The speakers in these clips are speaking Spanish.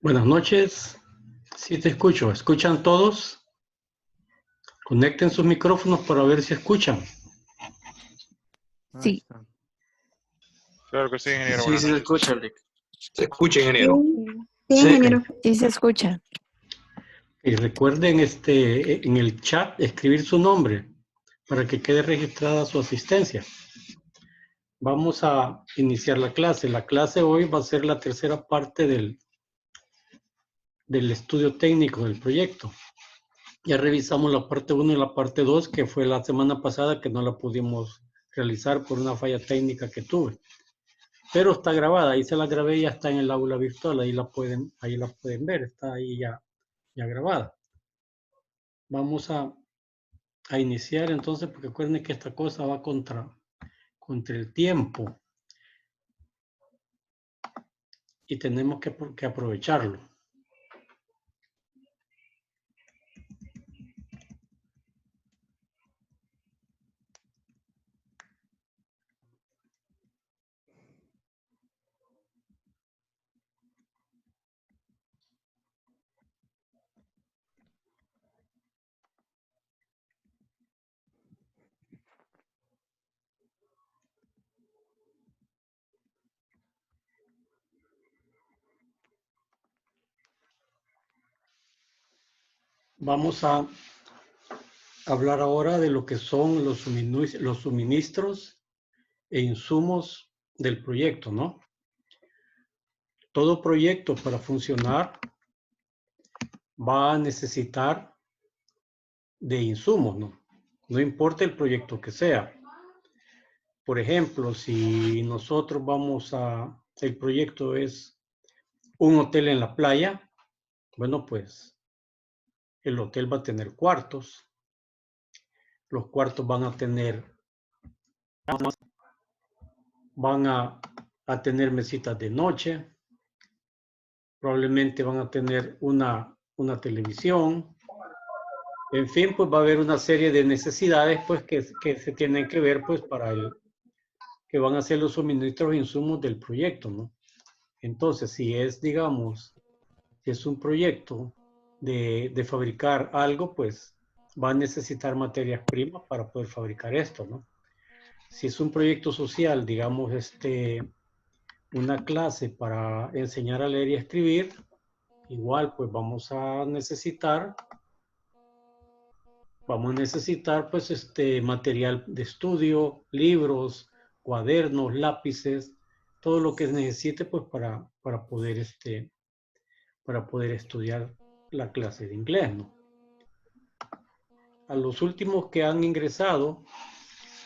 Buenas noches. Sí te escucho. ¿Escuchan todos? Conecten sus micrófonos para ver si escuchan. Sí. Claro que sí, ingeniero. Sí, Buenas sí se noches. escucha, Rick. Se escucha, ingeniero. Sí, ingeniero. Sí se escucha. Y recuerden en el chat escribir su nombre para que quede registrada su asistencia. Vamos a iniciar la clase. La clase hoy va a ser la tercera parte del estudio técnico del proyecto. Ya revisamos la parte 1 y la parte 2, que fue la semana pasada que no la pudimos realizar por una falla técnica que tuve. Pero está grabada, ahí se la grabé y ya está en el aula virtual, ahí la pueden ver, está ahí ya grabada. Vamos a iniciar entonces, porque acuérdense que esta cosa va contra el tiempo y tenemos que aprovecharlo. Vamos a hablar ahora de lo que son los suministros e insumos del proyecto, ¿no? Todo proyecto para funcionar va a necesitar de insumos, ¿no? No importa el proyecto que sea. Por ejemplo, si nosotros el proyecto es un hotel en la playa, bueno, pues el hotel va a tener cuartos. Los cuartos van a tener tener mesitas de noche. Probablemente van a tener una televisión. En fin, pues va a haber una serie de necesidades pues que se tienen que ver pues para que van a ser los suministros e insumos del proyecto, ¿no? Entonces, si es, digamos, si es un proyecto de fabricar algo, pues va a necesitar materias primas para poder fabricar esto, ¿no? Si es un proyecto social, digamos, una clase para enseñar a leer y escribir, igual pues vamos a necesitar pues material de estudio, libros, cuadernos, lápices, todo lo que se necesite pues para poder estudiar la clase de inglés, ¿no? A los últimos que han ingresado,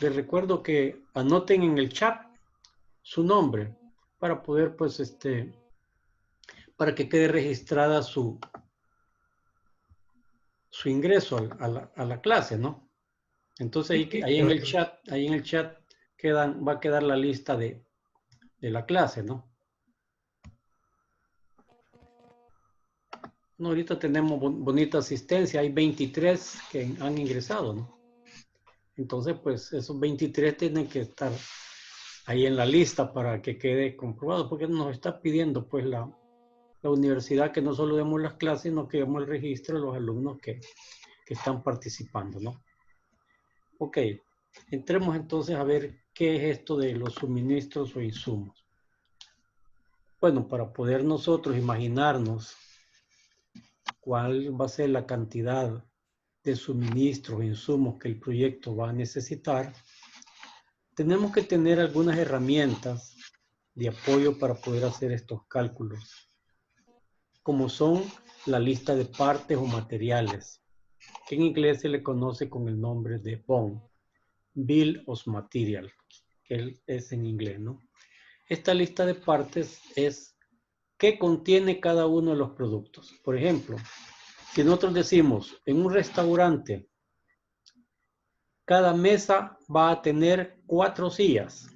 les recuerdo que anoten en el chat su nombre para poder pues para que quede registrada su ingreso a la clase, ¿no? Entonces ahí en el chat va a quedar la lista de la clase, ¿no? No, ahorita tenemos bonita asistencia, hay 23 que han ingresado, ¿no? Entonces, pues esos 23 tienen que estar ahí en la lista para que quede comprobado, porque nos está pidiendo pues la universidad que no solo demos las clases, sino que demos el registro de los alumnos que están participando, ¿no? Ok, entremos entonces a ver qué es esto de los suministros o insumos. Bueno, para poder nosotros imaginarnos cuál va a ser la cantidad de suministros e insumos que el proyecto va a necesitar, tenemos que tener algunas herramientas de apoyo para poder hacer estos cálculos, como son la lista de partes o materiales, que en inglés se le conoce con el nombre de BOM, Bill of Material, que es en inglés, ¿no? Esta lista de partes es qué contiene cada uno de los productos. Por ejemplo, si nosotros decimos en un restaurante, cada mesa va a tener 4 sillas,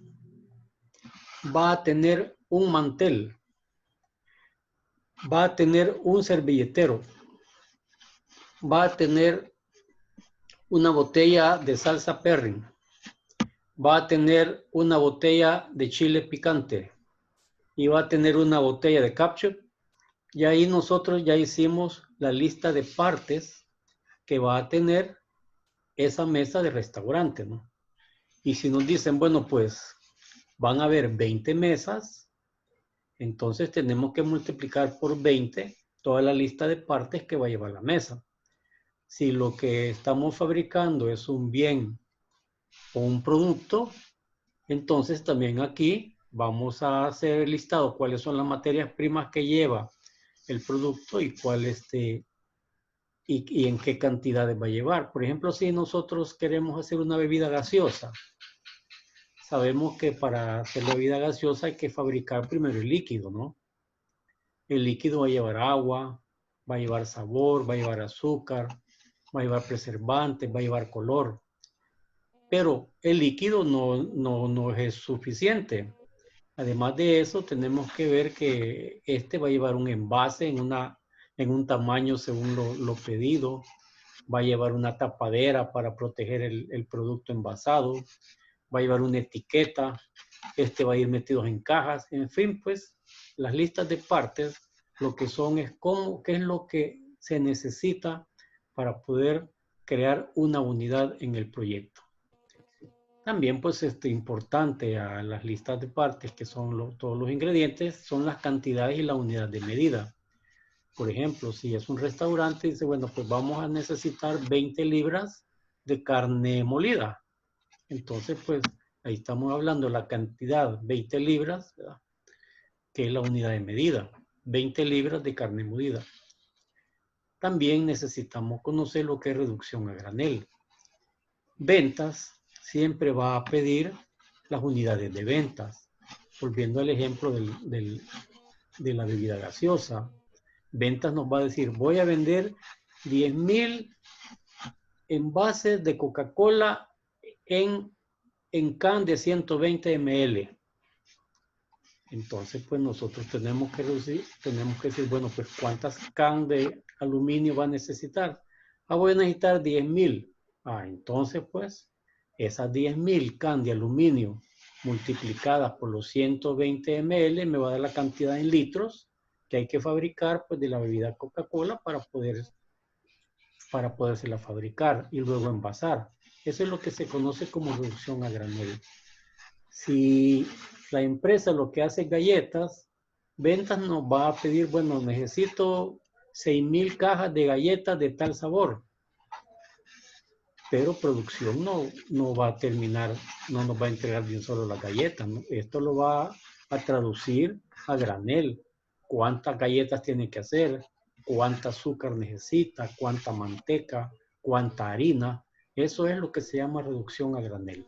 va a tener un mantel, va a tener un servilletero, va a tener una botella de salsa Perrin, va a tener una botella de chile picante y va a tener una botella de ketchup. Y ahí nosotros ya hicimos la lista de partes que va a tener esa mesa de restaurante, ¿no? Y si nos dicen, bueno, pues van a haber 20 mesas, entonces tenemos que multiplicar por 20 toda la lista de partes que va a llevar la mesa. Si lo que estamos fabricando es un bien o un producto, entonces también aquí vamos a hacer el listado cuáles son las materias primas que lleva el producto y cuál y en qué cantidades va a llevar. Por ejemplo, si nosotros queremos hacer una bebida gaseosa, sabemos que para hacer la bebida gaseosa hay que fabricar primero el líquido, ¿no? El líquido va a llevar agua, va a llevar sabor, va a llevar azúcar, va a llevar preservantes, va a llevar color. Pero el líquido no es suficiente. Además de eso, tenemos que ver que este va a llevar un envase en un tamaño según lo pedido, va a llevar una tapadera para proteger el producto envasado, va a llevar una etiqueta, este va a ir metido en cajas, en fin, pues las listas de partes lo que son es qué es lo que se necesita para poder crear una unidad en el proyecto. También pues importante a las listas de partes que son todos los ingredientes son las cantidades y la unidad de medida. Por ejemplo, si es un restaurante, dice, bueno, pues vamos a necesitar 20 libras de carne molida. Entonces, pues ahí estamos hablando de la cantidad, 20 libras, ¿verdad? Que es la unidad de medida, 20 libras de carne molida. También necesitamos conocer lo que es reducción a granel. Ventas siempre va a pedir las unidades de ventas. Volviendo al ejemplo de la bebida gaseosa, ventas nos va a decir, voy a vender 10,000 envases de Coca-Cola en can de 120 ml. Entonces, pues nosotros tenemos que decir, bueno, pues ¿cuántas can de aluminio va a necesitar? Voy a necesitar 10,000. Entonces, pues, esas 10,000 can de aluminio multiplicadas por los 120 ml me va a dar la cantidad en litros que hay que fabricar, pues, de la bebida Coca-Cola para podérsela fabricar y luego envasar. Eso es lo que se conoce como reducción a granel. Si la empresa lo que hace es galletas, ventas nos va a pedir, bueno, necesito 6,000 cajas de galletas de tal sabor. Pero producción no va a terminar, no nos va a entregar bien solo las galletas, ¿no? Esto lo va a traducir a granel. ¿Cuántas galletas tiene que hacer? ¿Cuánta azúcar necesita? ¿Cuánta manteca? ¿Cuánta harina? Eso es lo que se llama reducción a granel.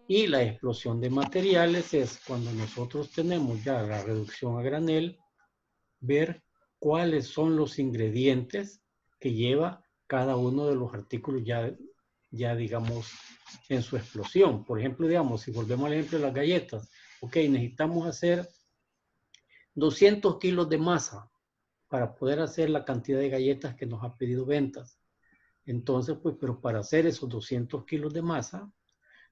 Y la explosión de materiales es cuando nosotros tenemos ya la reducción a granel, ver cuáles son los ingredientes que lleva cada uno de los artículos ya digamos en su explosión. Por ejemplo, digamos, si volvemos al ejemplo de las galletas, ok, necesitamos hacer 200 kilos de masa para poder hacer la cantidad de galletas que nos ha pedido ventas. Entonces, pues, pero para hacer esos 200 kilos de masa,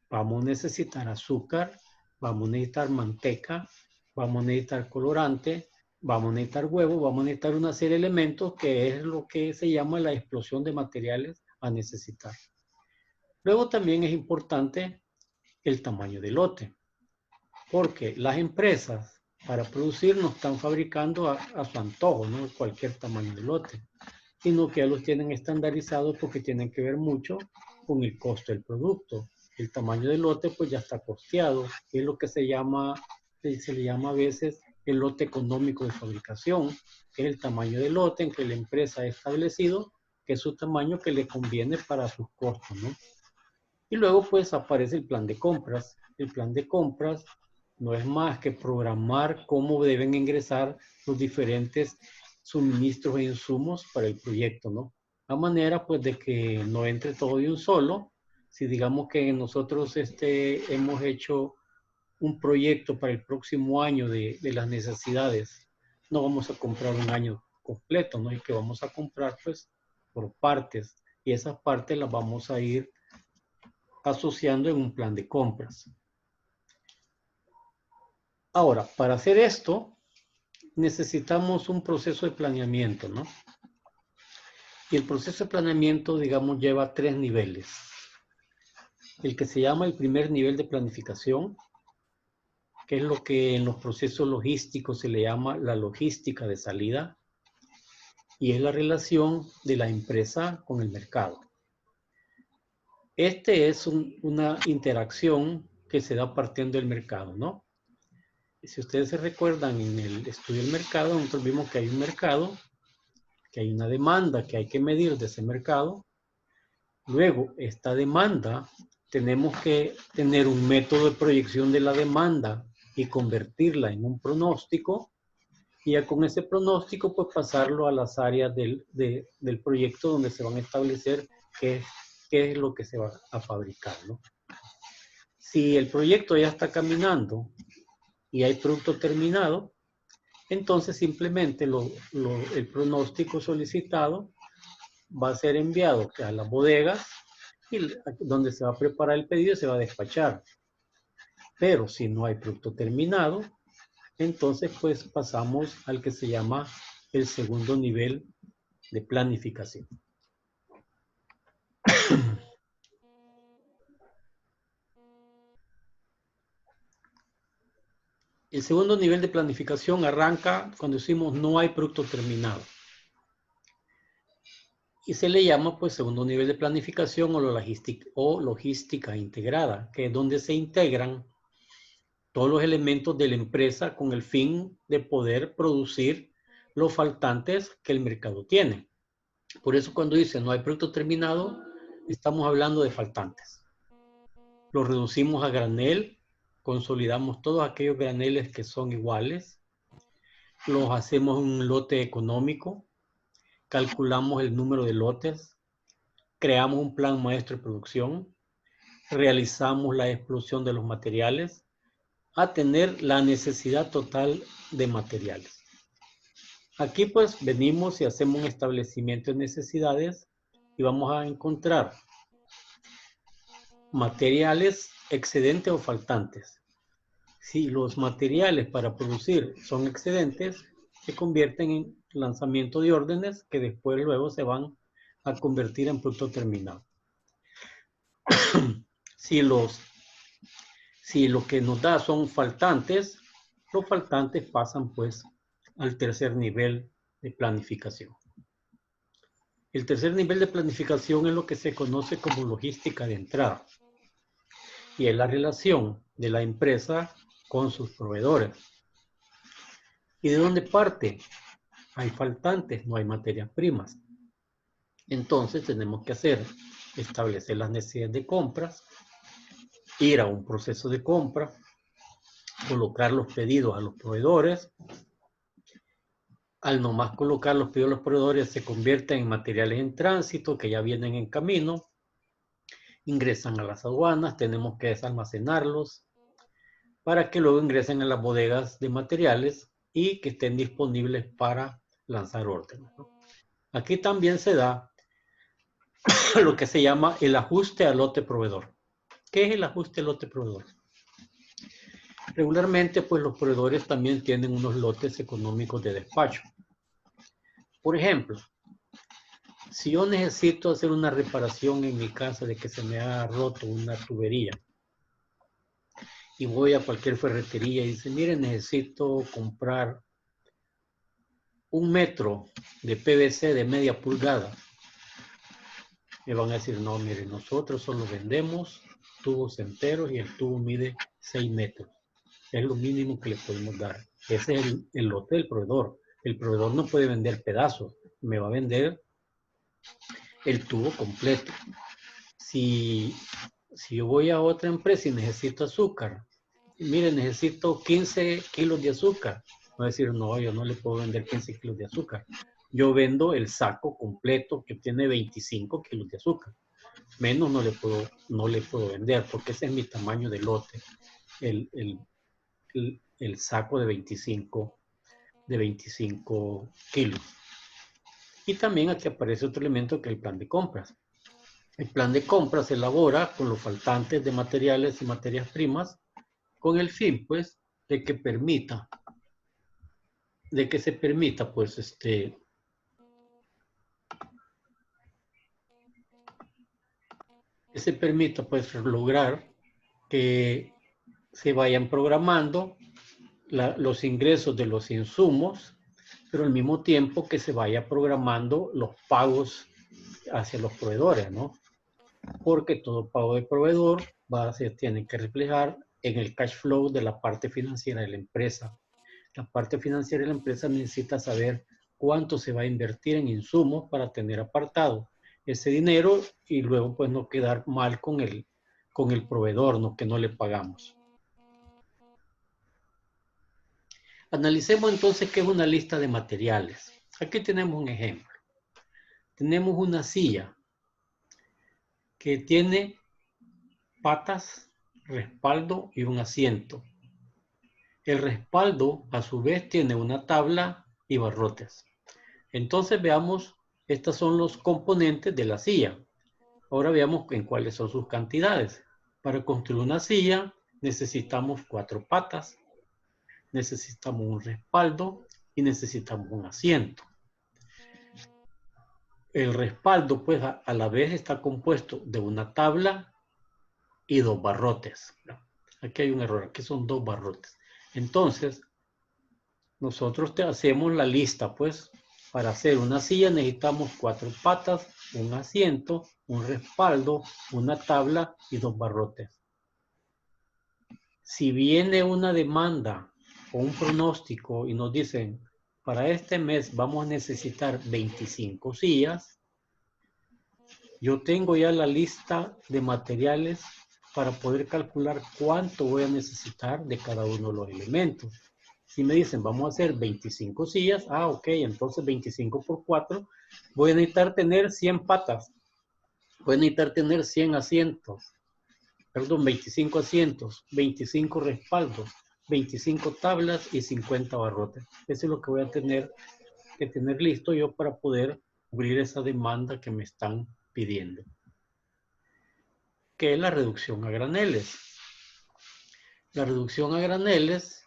vamos a necesitar azúcar, vamos a necesitar manteca, vamos a necesitar colorante, vamos a necesitar huevo, vamos a necesitar una serie de elementos que es lo que se llama la explosión de materiales a necesitar. Luego también es importante el tamaño del lote, porque las empresas para producir no están fabricando a su antojo, ¿no? Cualquier tamaño de lote, sino que ya los tienen estandarizados porque tienen que ver mucho con el costo del producto. El tamaño del lote pues ya está costeado, es lo que se le llama a veces el lote económico de fabricación, que es el tamaño del lote en que la empresa ha establecido que es su tamaño que le conviene para sus costos, ¿no? Y luego pues aparece el plan de compras. El plan de compras no es más que programar cómo deben ingresar los diferentes suministros e insumos para el proyecto, ¿no? A manera pues de que no entre todo de un solo. Si digamos que nosotros hemos hecho un proyecto para el próximo año de las necesidades, no vamos a comprar un año completo, ¿no? Y que vamos a comprar pues por partes y esas partes las vamos a ir asociando en un plan de compras. Ahora, para hacer esto, necesitamos un proceso de planeamiento, ¿no? Y el proceso de planeamiento, digamos, lleva 3 niveles. El que se llama el primer nivel de planificación, que es lo que en los procesos logísticos se le llama la logística de salida, y es la relación de la empresa con el mercado. Este es una interacción que se da partiendo del mercado, ¿no? Si ustedes se recuerdan en el estudio del mercado, nosotros vimos que hay un mercado, que hay una demanda que hay que medir de ese mercado. Luego, esta demanda, tenemos que tener un método de proyección de la demanda y convertirla en un pronóstico. Y ya con ese pronóstico, pues pasarlo a las áreas del proyecto donde se van a establecer qué es lo que se va a fabricar, ¿no? Si el proyecto ya está caminando y hay producto terminado, entonces simplemente el pronóstico solicitado va a ser enviado a las bodegas y donde se va a preparar el pedido y se va a despachar. Pero si no hay producto terminado, entonces pues pasamos al que se llama el segundo nivel de planificación. El segundo nivel de planificación arranca cuando decimos no hay producto terminado. Y se le llama pues segundo nivel de planificación o logística integrada, que es donde se integran todos los elementos de la empresa con el fin de poder producir los faltantes que el mercado tiene. Por eso cuando dice no hay producto terminado, estamos hablando de faltantes. Lo reducimos a granel, consolidamos todos aquellos graneles que son iguales, los hacemos un lote económico, calculamos el número de lotes, creamos un plan maestro de producción, realizamos la explosión de los materiales, a tener la necesidad total de materiales. Aquí pues venimos y hacemos un establecimiento de necesidades y vamos a encontrar materiales excedentes o faltantes. Si los materiales para producir son excedentes, se convierten en lanzamiento de órdenes que después luego se van a convertir en producto terminado. Si lo que nos da son faltantes, los faltantes pasan pues al tercer nivel de planificación. El tercer nivel de planificación es lo que se conoce como logística de entrada y es la relación de la empresa con sus proveedores. ¿Y de dónde parte? Hay faltantes, no hay materias primas. Entonces tenemos que establecer las necesidades de compras, ir a un proceso de compra, colocar los pedidos a los proveedores. Al nomás colocar los pedidos a los proveedores se convierten en materiales en tránsito que ya vienen en camino, ingresan a las aduanas, tenemos que desalmacenarlos para que luego ingresen a las bodegas de materiales y que estén disponibles para lanzar órdenes, ¿no? Aquí también se da lo que se llama el ajuste al lote proveedor. ¿Qué es el ajuste al lote proveedor? Regularmente, pues los proveedores también tienen unos lotes económicos de despacho. Por ejemplo, si yo necesito hacer una reparación en mi casa de que se me ha roto una tubería y voy a cualquier ferretería y dice, mire, necesito comprar 1 metro de PVC de media pulgada. Me van a decir, no, mire, nosotros solo vendemos tubos enteros y el tubo mide 6 metros. Es lo mínimo que le podemos dar. Ese es el lote del proveedor. El proveedor no puede vender pedazos. Me va a vender el tubo completo. Si yo voy a otra empresa y necesito azúcar, mire, necesito 15 kilos de azúcar. Va a decir, no, yo no le puedo vender 15 kilos de azúcar. Yo vendo el saco completo que tiene 25 kilos de azúcar. Menos no le puedo vender porque ese es mi tamaño de lote. El saco de 25 kilos. Y también aquí aparece otro elemento que es el plan de compras. El plan de compras se elabora con los faltantes de materiales y materias primas con el fin, pues, de que se permita, pues, lograr que se vayan programando los ingresos de los insumos, pero al mismo tiempo que se vaya programando los pagos hacia los proveedores, ¿no? Porque todo pago de proveedor tiene que reflejar en el cash flow de la parte financiera de la empresa. La parte financiera de la empresa necesita saber cuánto se va a invertir en insumos para tener apartado ese dinero y luego pues no quedar mal con el proveedor, ¿no? Que no le pagamos. Analicemos entonces qué es una lista de materiales. Aquí tenemos un ejemplo. Tenemos una silla que tiene patas, respaldo y un asiento. El respaldo, a su vez, tiene una tabla y barrotes. Entonces veamos, estos son los componentes de la silla. Ahora veamos en cuáles son sus cantidades. Para construir una silla necesitamos 4 patas, necesitamos un respaldo y necesitamos un asiento. El respaldo, pues, a la vez está compuesto de una tabla y 2 barrotes. Aquí hay un error, aquí son 2 barrotes. Entonces, nosotros hacemos la lista, pues, para hacer una silla necesitamos 4 patas, un asiento, un respaldo, una tabla y 2 barrotes. Si viene una demanda o un pronóstico y nos dicen, para este mes vamos a necesitar 25 sillas, yo tengo ya la lista de materiales para poder calcular cuánto voy a necesitar de cada uno de los elementos. Si me dicen, vamos a hacer 25 sillas, ok, entonces 25 por 4, voy a necesitar tener 100 patas, voy a necesitar tener 100 asientos, 25 asientos, 25 respaldos, 25 tablas y 50 barrotes. Eso es lo que voy a tener que tener listo yo para poder cubrir esa demanda que me están pidiendo, que es la reducción a graneles. La reducción a graneles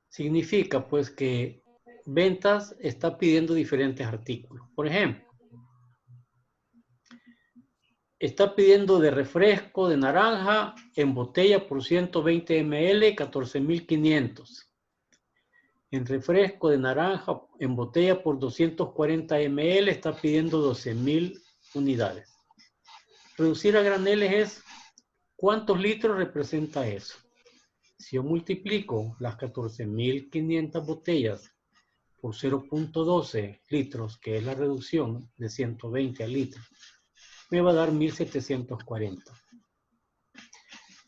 significa pues que ventas está pidiendo diferentes artículos. Por ejemplo, está pidiendo de refresco de naranja en botella por 120 ml, 14.500. En refresco de naranja en botella por 240 ml está pidiendo 12.000 unidades. Reducir a graneles es, ¿cuántos litros representa eso? Si yo multiplico las 14.500 botellas por 0.12 litros, que es la reducción de 120 a litros, me va a dar 1.740.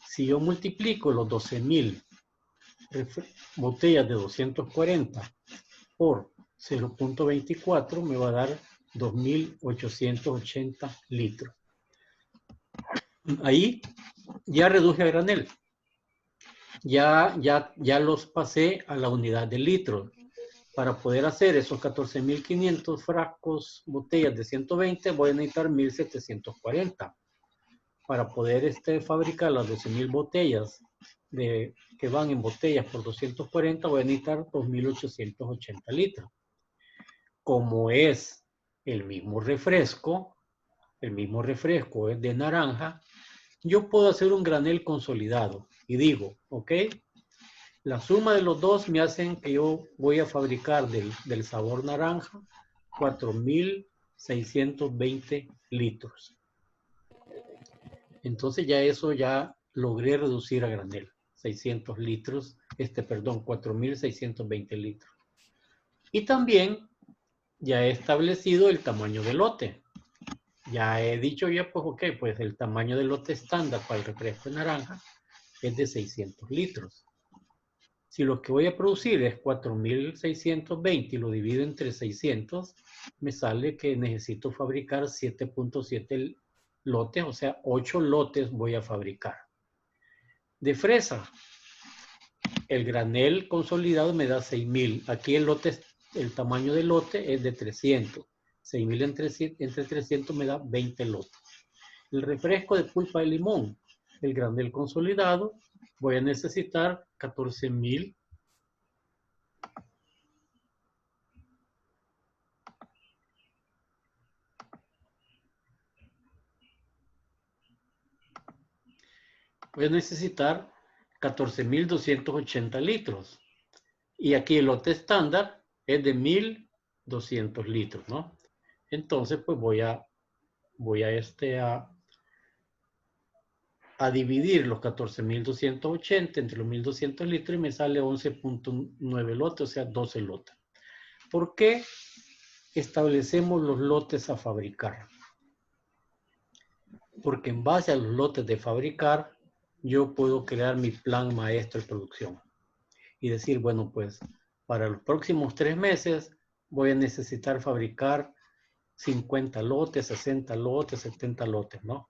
Si yo multiplico los 12.000 botellas de 240 por 0.24, me va a dar 2.880 litros. Ahí ya reduje a granel. Ya los pasé a la unidad de litros. Para poder hacer esos 14.500 frascos, botellas de 120, voy a necesitar 1.740. Para poder fabricar las 12.000 botellas que van en botellas por 240, voy a necesitar 2.880 litros. Como es el mismo refresco es de naranja, yo puedo hacer un granel consolidado y digo, ok, la suma de los dos me hacen que yo voy a fabricar del sabor naranja 4.620 litros. Entonces ya logré reducir a granel 600 litros, 4.620 litros. Y también ya he establecido el tamaño del lote. Ya he dicho pues ok, pues el tamaño del lote estándar para el refresco de naranja es de 600 litros. Si lo que voy a producir es 4.620 y lo divido entre 600, me sale que necesito fabricar 7.7 lotes, o sea, 8 lotes voy a fabricar. De fresa, el granel consolidado me da 6.000. Aquí el tamaño del lote es de 300. 6,000 entre 300 me da 20 lotes. El refresco de pulpa de limón, el granel consolidado, voy a necesitar 14,000. Voy a necesitar 14,280 litros. Y aquí el lote estándar es de 1,200 litros, ¿no? Entonces, pues voy a dividir los 14,280 entre los 1,200 litros y me sale 11,9 lotes, o sea, 12 lotes. ¿Por qué establecemos los lotes a fabricar? Porque en base a los lotes de fabricar, yo puedo crear mi plan maestro de producción. Y decir, bueno, pues para los próximos 3 meses voy a necesitar fabricar 50 lotes, 60 lotes, 70 lotes, ¿no?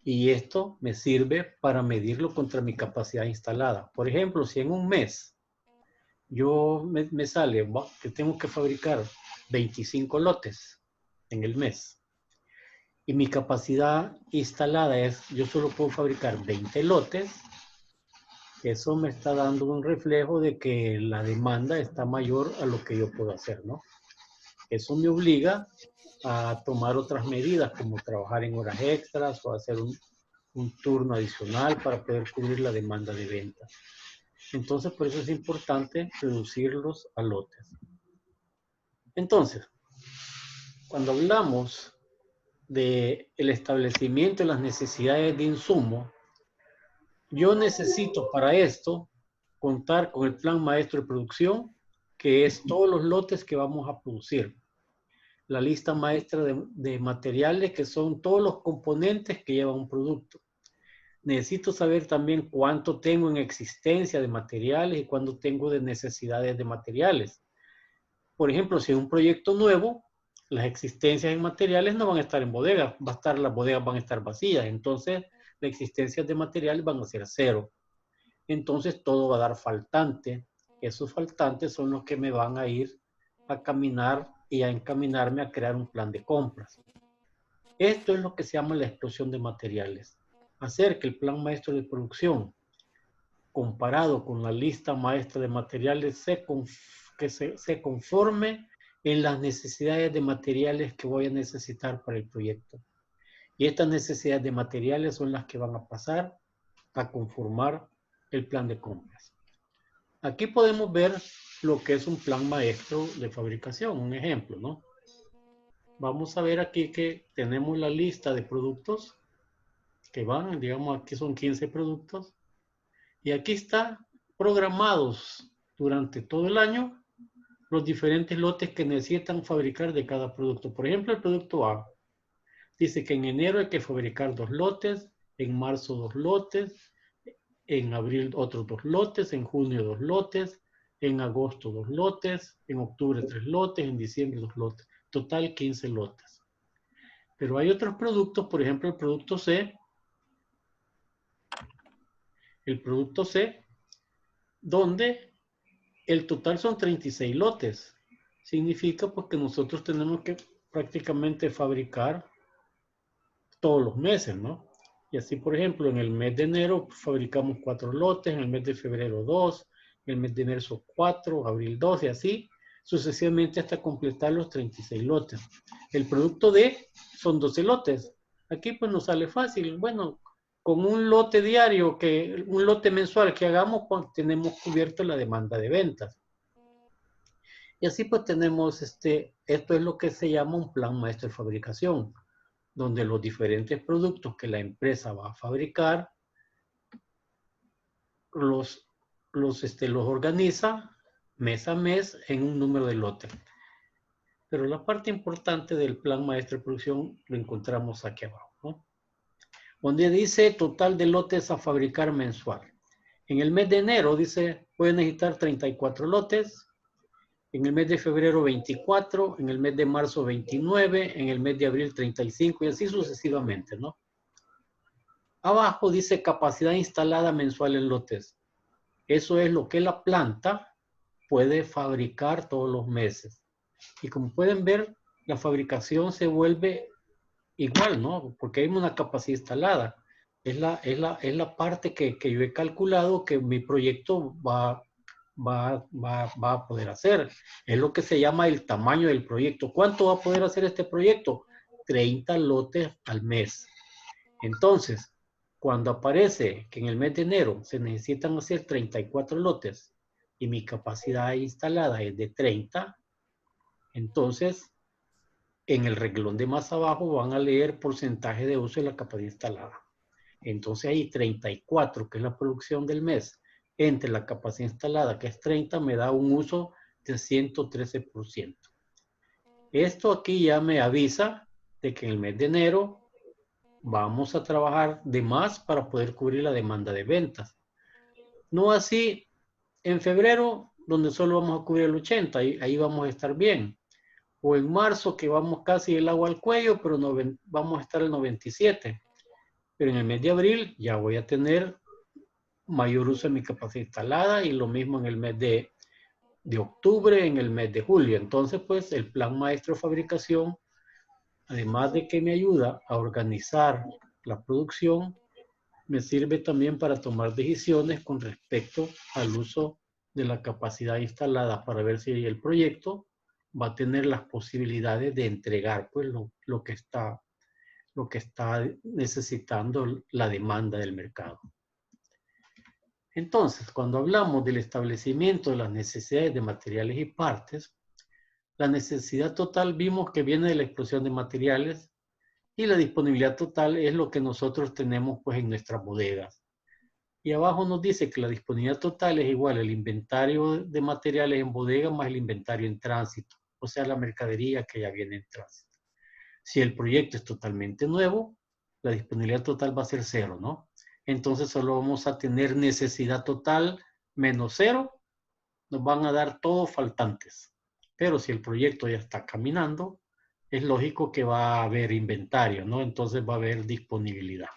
Y esto me sirve para medirlo contra mi capacidad instalada. Por ejemplo, si en un mes me sale que tengo que fabricar 25 lotes en el mes y mi capacidad instalada es, yo solo puedo fabricar 20 lotes, eso me está dando un reflejo de que la demanda está mayor a lo que yo puedo hacer, ¿no? Eso me obliga a tomar otras medidas, como trabajar en horas extras o hacer un turno adicional para poder cubrir la demanda de venta. Entonces, por eso es importante reducirlos a lotes. Entonces, cuando hablamos del establecimiento de las necesidades de insumo, yo necesito para esto contar con el plan maestro de producción, que es todos los lotes que vamos a producir. La lista maestra de materiales, que son todos los componentes que lleva un producto. Necesito saber también cuánto tengo en existencia de materiales y cuánto tengo de necesidades de materiales. Por ejemplo, si es un proyecto nuevo, las existencias en materiales no van a estar en bodegas, las bodegas van a estar vacías, entonces las existencias de materiales van a ser 0. Entonces todo va a dar faltante. Esos faltantes son los que me van a ir a caminar y a encaminarme a crear un plan de compras. Esto es lo que se llama la explosión de materiales. Hacer que el plan maestro de producción, comparado con la lista maestra de materiales, se conforme en las necesidades de materiales que voy a necesitar para el proyecto. Y estas necesidades de materiales son las que van a pasar a conformar el plan de compras. Aquí podemos ver lo que es un plan maestro de fabricación, un ejemplo, ¿no? Vamos a ver aquí que tenemos la lista de productos que van, digamos, aquí son 15 productos. Y aquí está programados durante todo el año los diferentes lotes que necesitan fabricar de cada producto. Por ejemplo, el producto A dice que en enero hay que fabricar 2 lotes, en marzo 2 lotes, en abril otros 2 lotes, en junio 2 lotes, en agosto 2 lotes, en octubre 3 lotes, en diciembre 2 lotes. Total 15 lotes. Pero hay otros productos, por ejemplo el producto C. El producto C, donde el total son 36 lotes. Significa pues que nosotros tenemos que prácticamente fabricar todos los meses, ¿no? Y así, por ejemplo, en el mes de enero fabricamos 4 lotes, en el mes de febrero 2, en el mes de marzo 4, abril 2 y así sucesivamente hasta completar los 36 lotes. El producto D son 12 lotes. Aquí pues nos sale fácil. Bueno, con un lote diario, un lote mensual que hagamos, pues tenemos cubierto la demanda de ventas. Y así pues tenemos esto es lo que se llama un plan maestro de fabricación, donde los diferentes productos que la empresa va a fabricar los organiza mes a mes en un número de lotes. Pero la parte importante del plan maestro de producción lo encontramos aquí abajo, ¿no? Donde dice total de lotes a fabricar mensual. En el mes de enero dice, voy a necesitar 34 lotes. En el mes de febrero 24, en el mes de marzo 29, en el mes de abril 35 y así sucesivamente, ¿no? Abajo dice capacidad instalada mensual en lotes. Eso es lo que la planta puede fabricar todos los meses. Y como pueden ver, la fabricación se vuelve igual, ¿no? Porque hay una capacidad instalada. Es la parte que yo he calculado que mi proyecto va a poder hacer. Es lo que se llama el tamaño del proyecto. ¿Cuánto va a poder hacer este proyecto? 30 lotes al mes. Entonces, cuando aparece que en el mes de enero se necesitan hacer 34 lotes y mi capacidad instalada es de 30, entonces en el renglón de más abajo van a leer porcentaje de uso de la capacidad instalada. Entonces ahí 34, que es la producción del mes, entre la capacidad instalada, que es 30, me da un uso de 113%. Esto aquí ya me avisa de que en el mes de enero vamos a trabajar de más para poder cubrir la demanda de ventas. No así en febrero, donde solo vamos a cubrir el 80, ahí vamos a estar bien. O en marzo, que vamos casi el agua al cuello, pero vamos a estar el 97. Pero en el mes de abril ya voy a tener mayor uso de mi capacidad instalada y lo mismo en el mes de octubre, en el mes de julio. Entonces, pues el plan maestro de fabricación, además de que me ayuda a organizar la producción, me sirve también para tomar decisiones con respecto al uso de la capacidad instalada para ver si el proyecto va a tener las posibilidades de entregar pues lo que está necesitando la demanda del mercado. Entonces, cuando hablamos del establecimiento de las necesidades de materiales y partes, la necesidad total vimos que viene de la explosión de materiales y la disponibilidad total es lo que nosotros tenemos pues en nuestras bodegas. Y abajo nos dice que la disponibilidad total es igual al inventario de materiales en bodega más el inventario en tránsito, o sea, la mercadería que ya viene en tránsito. Si el proyecto es totalmente nuevo, la disponibilidad total va a ser 0, ¿no? Entonces solo vamos a tener necesidad total menos 0, nos van a dar todos faltantes. Pero si el proyecto ya está caminando, es lógico que va a haber inventario, ¿no? Entonces va a haber disponibilidad.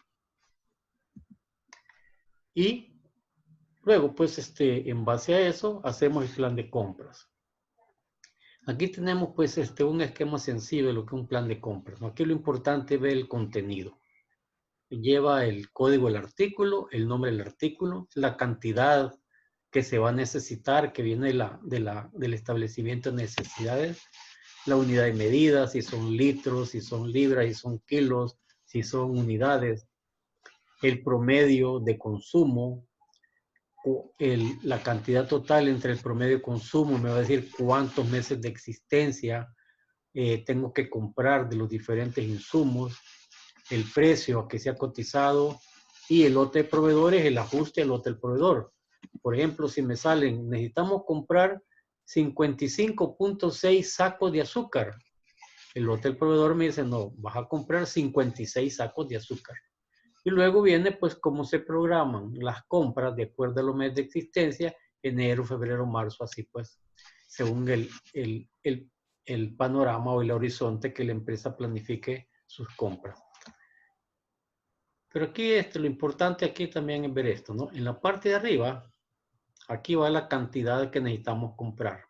Y luego, pues, en base a eso, hacemos el plan de compras. Aquí tenemos, pues, un esquema sencillo de lo que es un plan de compras, ¿no? Aquí lo importante es ver el contenido. Lleva el código del artículo, el nombre del artículo, la cantidad que se va a necesitar, que viene del establecimiento de necesidades, la unidad de medida, si son litros, si son libras, si son kilos, si son unidades, el promedio de consumo, la cantidad total entre el promedio de consumo, me va a decir cuántos meses de existencia tengo que comprar de los diferentes insumos, el precio a que se ha cotizado y el lote de proveedores, el ajuste al lote del proveedor. Por ejemplo, si me salen, necesitamos comprar 55.6 sacos de azúcar. El lote del proveedor me dice, no, vas a comprar 56 sacos de azúcar. Y luego viene, pues, cómo se programan las compras de acuerdo a los meses de existencia, enero, febrero, marzo, así pues, según el panorama o el horizonte que la empresa planifique sus compras. Pero aquí lo importante aquí también es ver esto, ¿no? En la parte de arriba, aquí va la cantidad que necesitamos comprar.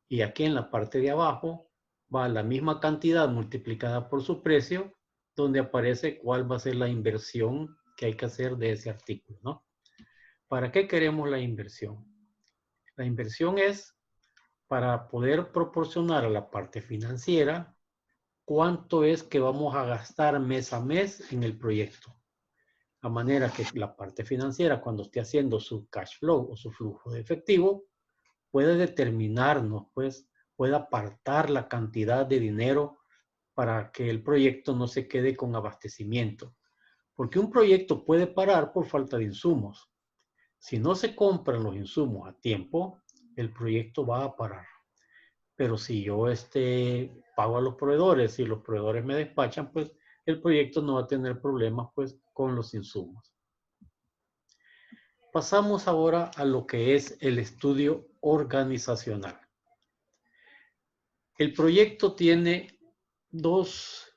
Y aquí en la parte de abajo va la misma cantidad multiplicada por su precio, donde aparece cuál va a ser la inversión que hay que hacer de ese artículo, ¿no? ¿Para qué queremos la inversión? La inversión es para poder proporcionar a la parte financiera cuánto es que vamos a gastar mes a mes en el proyecto. A manera que la parte financiera, cuando esté haciendo su cash flow o su flujo de efectivo, puede determinarnos, pues, puede apartar la cantidad de dinero para que el proyecto no se quede con abastecimiento. Porque un proyecto puede parar por falta de insumos. Si no se compran los insumos a tiempo, el proyecto va a parar. Pero si yo pago a los proveedores y los proveedores me despachan, pues el proyecto no va a tener problemas pues con los insumos. Pasamos ahora a lo que es el estudio organizacional. El proyecto tiene dos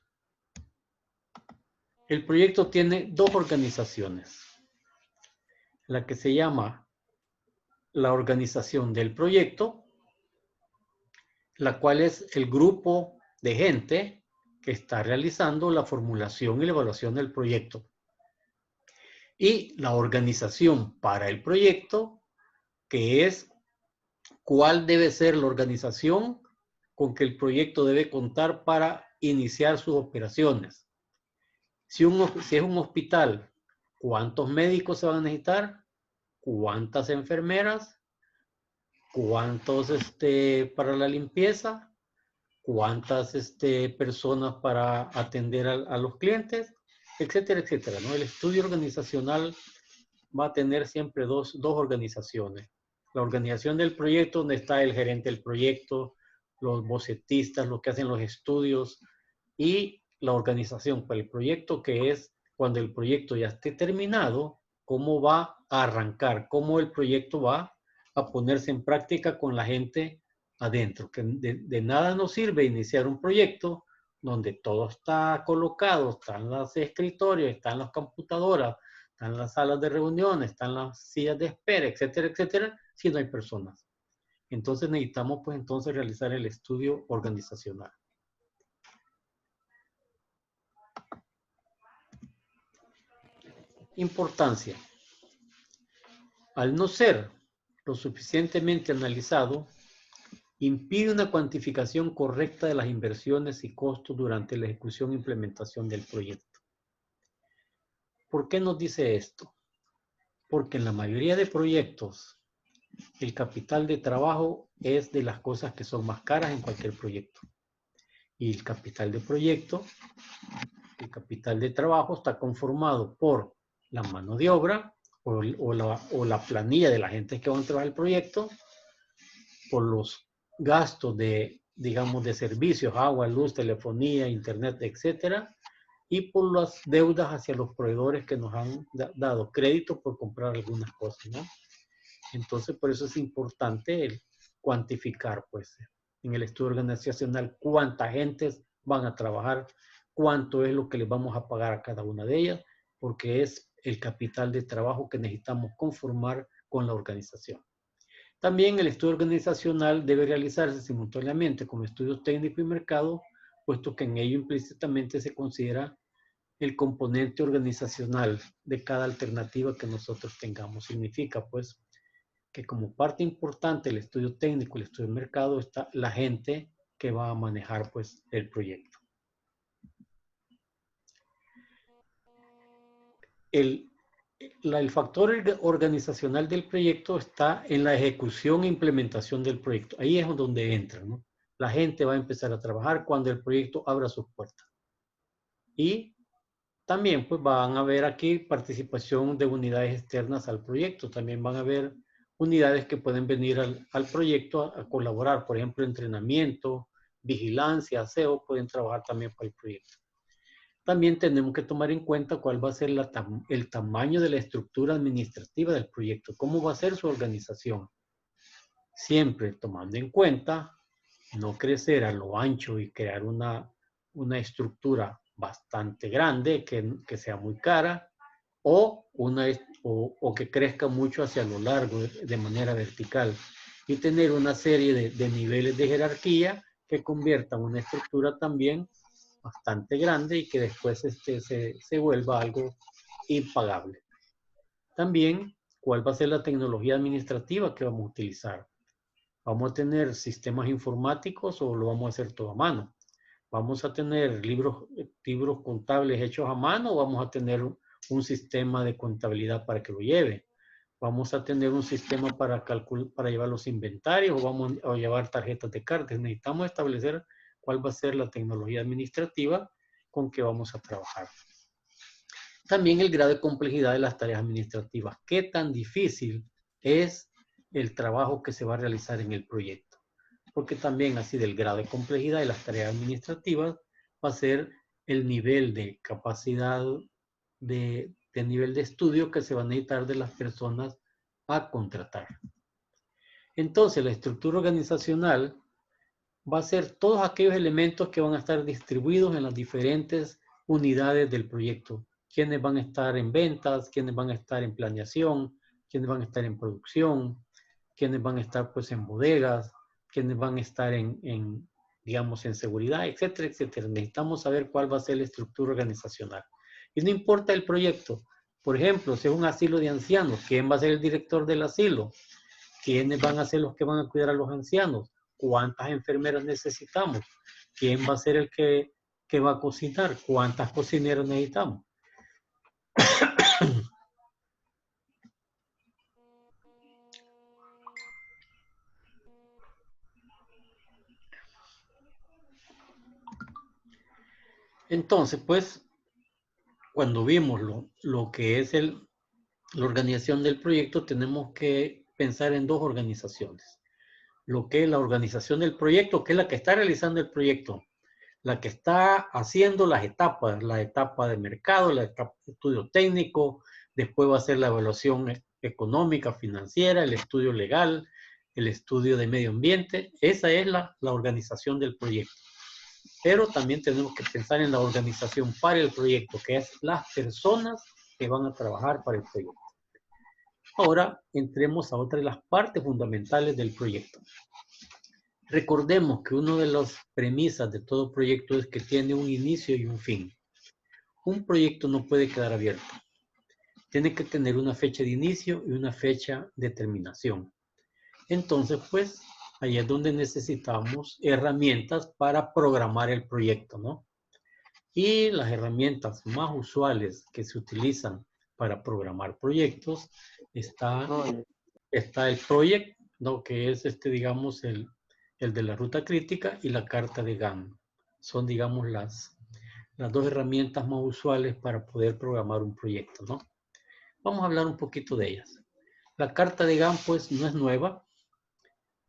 organizaciones. La que se llama la organización del proyecto, la cual es el grupo de gente que está realizando la formulación y la evaluación del proyecto. Y la organización para el proyecto, que es cuál debe ser la organización con que el proyecto debe contar para iniciar sus operaciones. Si es un hospital, ¿cuántos médicos se van a necesitar? ¿Cuántas enfermeras? ¿Cuántos para la limpieza? ¿Cuántas personas para atender a los clientes? Etcétera, etcétera, ¿no? El estudio organizacional va a tener siempre dos organizaciones. La organización del proyecto, donde está el gerente del proyecto, los bocetistas, los que hacen los estudios, y la organización para el proyecto, que es cuando el proyecto ya esté terminado, cómo va a arrancar, cómo el proyecto va a ponerse en práctica con la gente adentro. Que de nada nos sirve iniciar un proyecto donde todo está colocado, están los escritorios, están las computadoras, están las salas de reuniones, están las sillas de espera, etcétera, etcétera, si no hay personas. Entonces necesitamos pues entonces realizar el estudio organizacional. Importancia. Al no ser lo suficientemente analizado, impide una cuantificación correcta de las inversiones y costos durante la ejecución e implementación del proyecto. ¿Por qué nos dice esto? Porque en la mayoría de proyectos, el capital de trabajo es de las cosas que son más caras en cualquier proyecto. Y el capital de proyecto, el capital de trabajo está conformado por la mano de obra o la planilla de la gente que va a trabajar el proyecto, por los gastos de, digamos, de servicios, agua, luz, telefonía, internet, etcétera, y por las deudas hacia los proveedores que nos han dado crédito por comprar algunas cosas, ¿no? Entonces, por eso es importante el cuantificar, pues, en el estudio organizacional, cuánta gente van a trabajar, cuánto es lo que les vamos a pagar a cada una de ellas, porque es el capital de trabajo que necesitamos conformar con la organización. También el estudio organizacional debe realizarse simultáneamente con estudios técnicos y mercado, puesto que en ello implícitamente se considera el componente organizacional de cada alternativa que nosotros tengamos. Significa, pues, que como parte importante del estudio técnico y el estudio de mercado está la gente que va a manejar, pues, el proyecto. El factor organizacional del proyecto está en la ejecución e implementación del proyecto. Ahí es donde entra, ¿no? La gente va a empezar a trabajar cuando el proyecto abra sus puertas. Y también pues van a haber aquí participación de unidades externas al proyecto. También van a haber unidades que pueden venir al proyecto a colaborar. Por ejemplo, entrenamiento, vigilancia, aseo, pueden trabajar también para el proyecto. También tenemos que tomar en cuenta cuál va a ser el tamaño de la estructura administrativa del proyecto, cómo va a ser su organización. Siempre tomando en cuenta no crecer a lo ancho y crear una estructura bastante grande que sea muy cara o que crezca mucho hacia lo largo de manera vertical y tener una serie de niveles de jerarquía que conviertan una estructura también bastante grande y que después se vuelva algo impagable. También, ¿cuál va a ser la tecnología administrativa que vamos a utilizar? ¿Vamos a tener sistemas informáticos o lo vamos a hacer todo a mano? ¿Vamos a tener libros contables hechos a mano o vamos a tener un sistema de contabilidad para que lo lleve? ¿Vamos a tener un sistema para llevar los inventarios o vamos a llevar tarjetas de cartas? Necesitamos establecer cuál va a ser la tecnología administrativa con que vamos a trabajar. También el grado de complejidad de las tareas administrativas. ¿Qué tan difícil es el trabajo que se va a realizar en el proyecto? Porque también así del grado de complejidad de las tareas administrativas va a ser el nivel de capacidad de nivel de estudio que se va a necesitar de las personas a contratar. Entonces, la estructura organizacional va a ser todos aquellos elementos que van a estar distribuidos en las diferentes unidades del proyecto. Quiénes van a estar en ventas, quiénes van a estar en planeación, quiénes van a estar en producción, quiénes van a estar pues en bodegas, quiénes van a estar en digamos, en seguridad, etcétera, etcétera. Necesitamos saber cuál va a ser la estructura organizacional. Y no importa el proyecto. Por ejemplo, si es un asilo de ancianos, ¿quién va a ser el director del asilo? ¿Quiénes van a ser los que van a cuidar a los ancianos? ¿Cuántas enfermeras necesitamos? ¿Quién va a ser el que va a cocinar? ¿Cuántas cocineras necesitamos? Entonces, pues, cuando vimos lo que es la organización del proyecto, tenemos que pensar en dos organizaciones. Lo que es la organización del proyecto, que es la que está realizando el proyecto, la que está haciendo las etapas, la etapa de mercado, la etapa de estudio técnico, después va a ser la evaluación económica, financiera, el estudio legal, el estudio de medio ambiente. Esa es la organización del proyecto. Pero también tenemos que pensar en la organización para el proyecto, que es las personas que van a trabajar para el proyecto. Ahora entremos a otra de las partes fundamentales del proyecto. Recordemos que una de las premisas de todo proyecto es que tiene un inicio y un fin. Un proyecto no puede quedar abierto. Tiene que tener una fecha de inicio y una fecha de terminación. Entonces, pues, ahí es donde necesitamos herramientas para programar el proyecto, ¿no? Y las herramientas más usuales que se utilizan para programar proyectos está el project, ¿no? Que es digamos, el de la ruta crítica y la carta de Gantt. Son, digamos, las dos herramientas más usuales para poder programar un proyecto, ¿no? Vamos a hablar un poquito de ellas. La carta de Gantt, pues, no es nueva.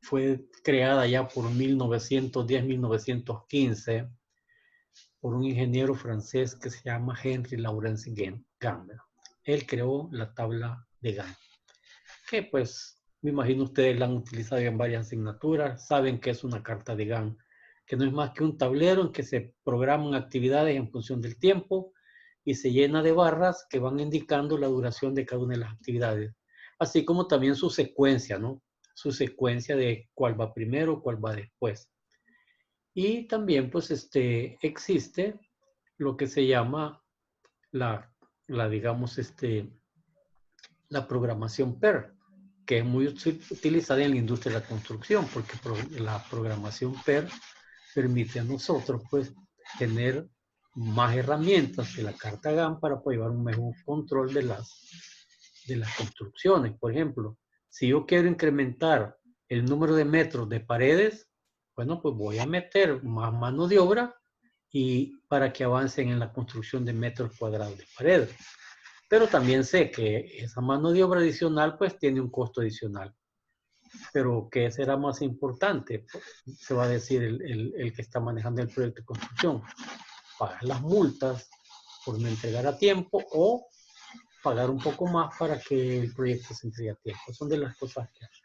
Fue creada ya por 1910-1915 por un ingeniero francés que se llama Henry Lawrence Gantt. Él creó la tabla de Gantt, que pues me imagino ustedes la han utilizado en varias asignaturas, saben que es una carta de Gantt, que no es más que un tablero en que se programan actividades en función del tiempo y se llena de barras que van indicando la duración de cada una de las actividades, así como también su secuencia, ¿no? Su secuencia de cuál va primero, cuál va después. Y también pues existe lo que se llama digamos, la programación PER, que es muy utilizada en la industria de la construcción, porque la programación PER permite a nosotros, pues, tener más herramientas que la carta Gantt para poder llevar un mejor control de las construcciones. Por ejemplo, si yo quiero incrementar el número de metros de paredes, bueno, pues voy a meter más mano de obra y para que avancen en la construcción de metros cuadrados de paredes. Pero también sé que esa mano de obra adicional pues tiene un costo adicional. Pero ¿qué será más importante? Se va a decir el que está manejando el proyecto de construcción. Pagar las multas por no entregar a tiempo o pagar un poco más para que el proyecto se entregue a tiempo. Son de las cosas que hacen.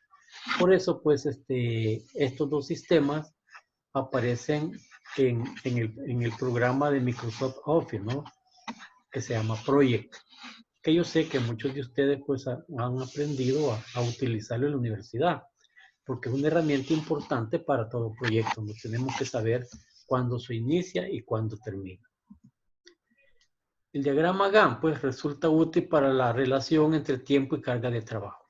Por eso pues estos dos sistemas aparecen en el programa de Microsoft Office, ¿no? Que se llama Project, que yo sé que muchos de ustedes pues han aprendido a utilizarlo en la universidad, porque es una herramienta importante para todo proyecto. No tenemos que saber cuándo se inicia y cuándo termina. El diagrama Gantt pues resulta útil para la relación entre tiempo y carga de trabajo.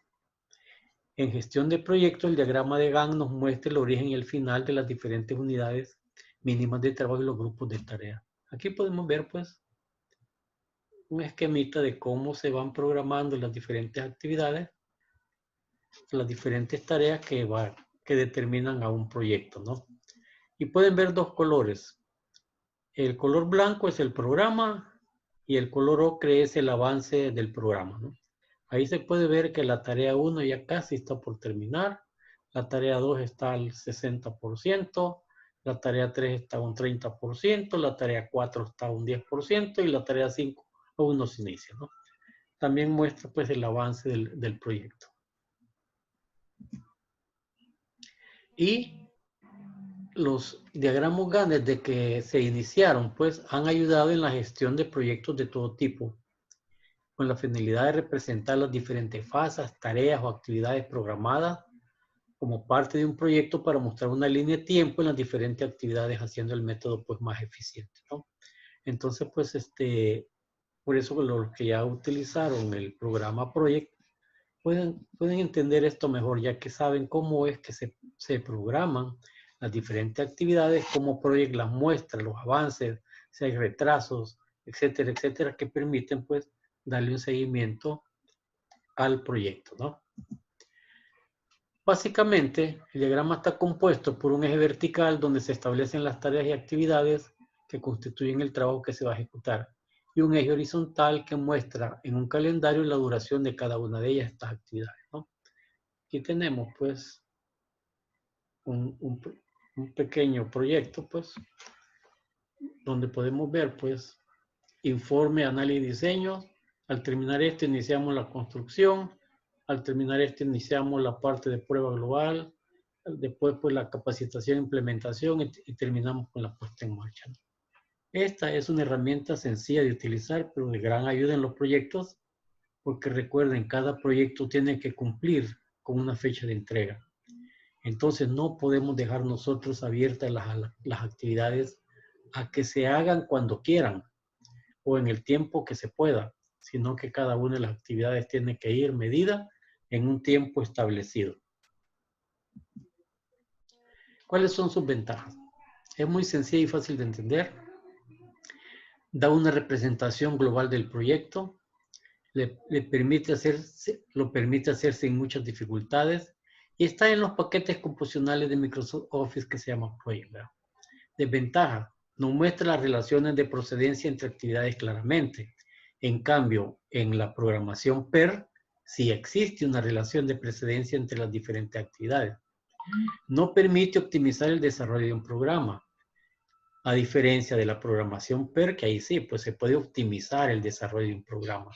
En gestión de proyectos, el diagrama de Gantt nos muestra el origen y el final de las diferentes unidades mínimas de trabajo y los grupos de tareas. Aquí podemos ver pues un esquemita de cómo se van programando las diferentes actividades, las diferentes tareas que determinan a un proyecto, ¿no? Y pueden ver dos colores. El color blanco es el programa y el color ocre es el avance del programa, ¿no? Ahí se puede ver que la tarea 1 ya casi está por terminar, la tarea 2 está al 60%, la tarea 3 está a un 30%, la tarea 4 está a un 10% y la tarea 5 aún no se inicia, ¿no? También muestra pues el avance del proyecto. Y los diagramas Gantt desde que se iniciaron pues han ayudado en la gestión de proyectos de todo tipo, con la finalidad de representar las diferentes fases, tareas o actividades programadas como parte de un proyecto para mostrar una línea de tiempo en las diferentes actividades, haciendo el método pues más eficiente, ¿no? Entonces, pues, por eso los que ya utilizaron el programa Project pueden entender esto mejor, ya que saben cómo es que se programan las diferentes actividades, cómo Project las muestra, los avances, si hay retrasos, etcétera, etcétera, que permiten pues darle un seguimiento al proyecto, ¿no? Básicamente, el diagrama está compuesto por un eje vertical donde se establecen las tareas y actividades que constituyen el trabajo que se va a ejecutar, y un eje horizontal que muestra en un calendario la duración de cada una de ellas, estas actividades, ¿no? Aquí tenemos pues un pequeño proyecto, pues, donde podemos ver pues informe, análisis y diseño. Al terminar esto iniciamos la construcción. Al terminar esto iniciamos la parte de prueba global. Después pues la capacitación, implementación y terminamos con la puesta en marcha. Esta es una herramienta sencilla de utilizar, pero de gran ayuda en los proyectos, porque recuerden, cada proyecto tiene que cumplir con una fecha de entrega. Entonces no podemos dejar nosotros abiertas las actividades a que se hagan cuando quieran o en el tiempo que se pueda, sino que cada una de las actividades tiene que ir medida en un tiempo establecido. ¿Cuáles son sus ventajas? Es muy sencilla y fácil de entender. Da una representación global del proyecto. Lo permite hacer sin muchas dificultades. Y está en los paquetes composicionales de Microsoft Office que se llama Project. Desventaja: no muestra las relaciones de procedencia entre actividades claramente. En cambio, en la programación PER, sí existe una relación de precedencia entre las diferentes actividades. No permite optimizar el desarrollo de un programa, a diferencia de la programación PER, que ahí sí, pues se puede optimizar el desarrollo de un programa.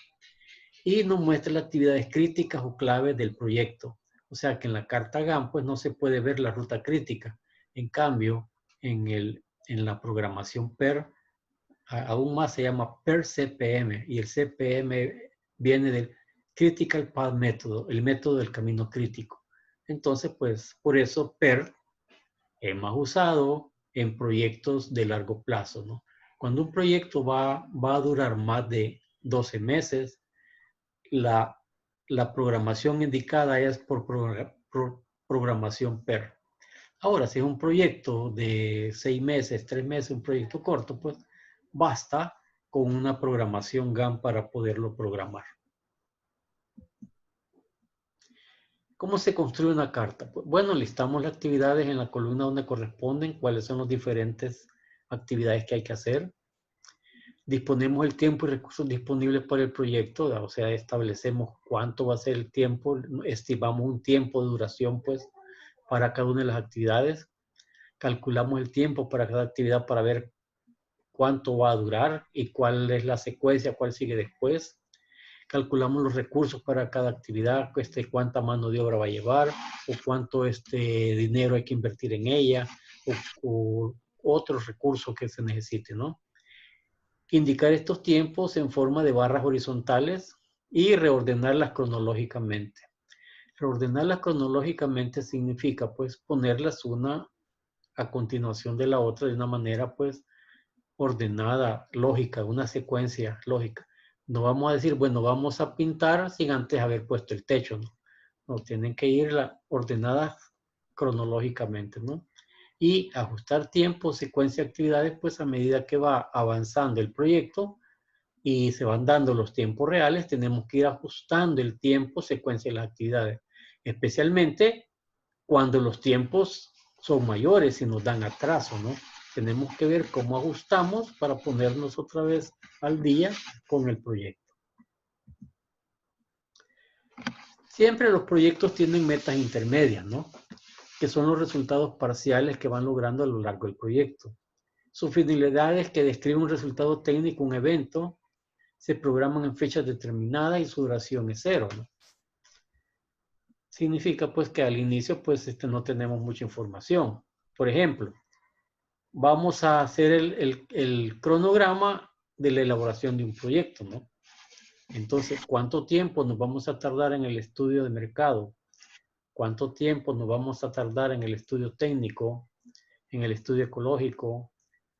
Y no muestra las actividades críticas o claves del proyecto. O sea que en la carta GAN, pues no se puede ver la ruta crítica. En cambio, en la programación PER, aún más se llama PER CPM, y el CPM viene del Critical Path Método, el método del camino crítico. Entonces, pues, por eso PER es más usado en proyectos de largo plazo, ¿no? Cuando un proyecto va a durar más de 12 meses, la programación indicada es por programación PER. Ahora, si es un proyecto de 6 meses, 3 meses, un proyecto corto, pues basta con una programación GAN para poderlo programar. ¿Cómo se construye una carta? Pues, bueno, listamos las actividades en la columna donde corresponden, cuáles son las diferentes actividades que hay que hacer. Disponemos el tiempo y recursos disponibles para el proyecto, o sea, establecemos cuánto va a ser el tiempo, estimamos un tiempo de duración, pues, para cada una de las actividades. Calculamos el tiempo para cada actividad para ver cuánto va a durar y cuál es la secuencia, cuál sigue después. Calculamos los recursos para cada actividad, cuánta mano de obra va a llevar, o cuánto dinero hay que invertir en ella, o otros recursos que se necesiten, ¿no? Indicar estos tiempos en forma de barras horizontales y reordenarlas cronológicamente. Reordenarlas cronológicamente significa, pues, ponerlas una a continuación de la otra de una manera, pues, ordenada, lógica, una secuencia lógica. No vamos a decir, bueno, vamos a pintar sin antes haber puesto el techo, ¿no? No, tienen que ir ordenadas cronológicamente, ¿no? Y ajustar tiempo, secuencia de actividades, pues a medida que va avanzando el proyecto y se van dando los tiempos reales, tenemos que ir ajustando el tiempo, secuencia de las actividades, especialmente cuando los tiempos son mayores y nos dan atraso, ¿no? Tenemos que ver cómo ajustamos para ponernos otra vez al día con el proyecto. Siempre los proyectos tienen metas intermedias, ¿no? Que son los resultados parciales que van logrando a lo largo del proyecto. Su finalidad es que describe un resultado técnico, un evento, se programan en fechas determinadas y su duración es 0, ¿no? Significa pues que al inicio pues no tenemos mucha información. Por ejemplo, vamos a hacer el cronograma de la elaboración de un proyecto, ¿no? Entonces, ¿cuánto tiempo nos vamos a tardar en el estudio de mercado? cuánto tiempo nos vamos a tardar en el estudio técnico, en el estudio ecológico,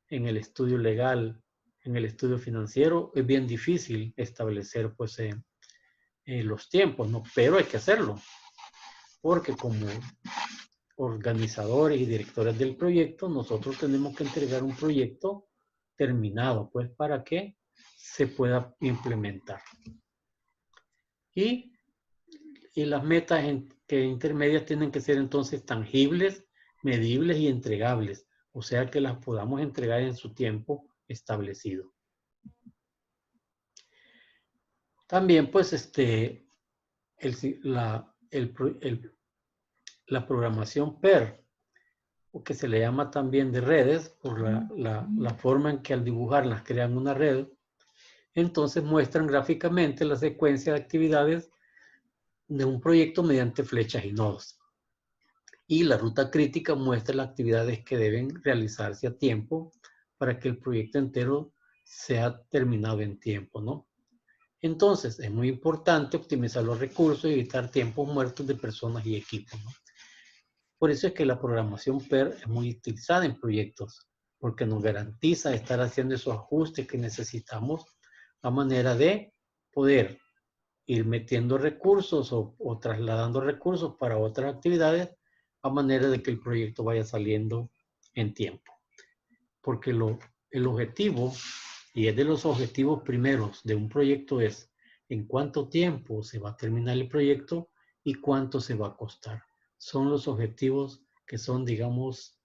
en el estudio legal, en el estudio financiero, es bien difícil establecer pues los tiempos, ¿no? Pero hay que hacerlo, porque como organizadores y directores del proyecto, nosotros tenemos que entregar un proyecto terminado, pues para que se pueda implementar. Y las metas intermedias tienen que ser entonces tangibles, medibles y entregables, o sea que las podamos entregar en su tiempo establecido. También pues la programación PER, o que se le llama también de redes, por la forma en que al dibujarlas crean una red, entonces muestran gráficamente la secuencia de actividades de un proyecto mediante flechas y nodos. Y la ruta crítica muestra las actividades que deben realizarse a tiempo para que el proyecto entero sea terminado en tiempo, ¿no? Entonces, es muy importante optimizar los recursos y evitar tiempos muertos de personas y equipos, ¿no? Por eso es que la programación PER es muy utilizada en proyectos, porque nos garantiza estar haciendo esos ajustes que necesitamos a manera de poder ir metiendo recursos o trasladando recursos para otras actividades a manera de que el proyecto vaya saliendo en tiempo. Porque el objetivo, y es de los objetivos primeros de un proyecto, es en cuánto tiempo se va a terminar el proyecto y cuánto se va a costar. Son los objetivos que son, digamos,